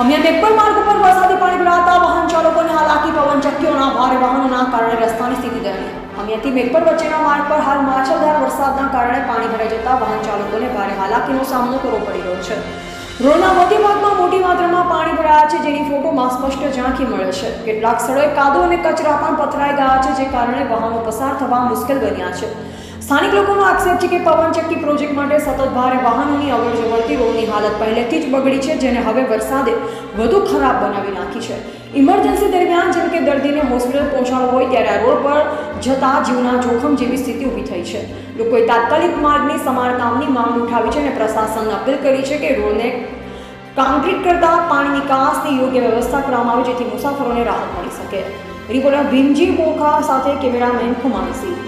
અમિયા મેઘપર માર્ગ ઉપર વરસાદી પાણી ભરાતા વાહન ચાલકોને હાલાકી પવનચક્કીઓના ભારે વાહનોના કારણે રસ્તાની સ્થિતિ દયનીય અમિયાથી મેઘપર વચ્ચેના માર્ગ પર હાલ માછલધાર વરસાદના કારણે પાણી ભરાઈ જતા વાહન ચાલકોને ભારે હાલાકીનો સામનો કરવો પડી રહ્યો છે। રોડના મધ્ય ભાગમાં મોટી માત્રામાં પાણી ભરાયા છે, જેની ફોટોમાં સ્પષ્ટ ઝાંખી મળે છે। કેટલાક સ્થળોએ કાદવ અને કચરા પણ પથરાઈ ગયા છે, જે કારણે વાહનો પસાર થવા મુશ્કેલ બન્યા છે। સ્થાનિક લોકોનો આક્ષેપ છે કે પવનચક્કી પ્રોજેક્ટ માટે સતત ભારે વાહનોની અવરજવરથી રોડની હાલત પહેલેથી જ બગડી છે, જેને હવે વરસાદે વધુ ખરાબ બનાવી નાખી છે। ઇમરજન્સી દરમિયાન જેમ કે દર્દીને હોસ્પિટલ પહોંચાડવો હોય ત્યારે આ રોડ પર જતા જીવના જોખમ જેવી સ્થિતિ ઊભી થઈ છે। લોકોએ તાત્કાલિક માર્ગની સમારકામની માંગ ઉઠાવી છે અને પ્રશાસનને અપીલ કરી છે કે રોડને કોન્ક્રીટ કરતા પાણી નિકાસની યોગ્ય વ્યવસ્થા કરવામાં આવે, જેથી મુસાફરોને રાહત મળી શકે। રિપોર્ટર ભીમજી બોખા સાથે કેમેરામેન ખુમાનસિંહ।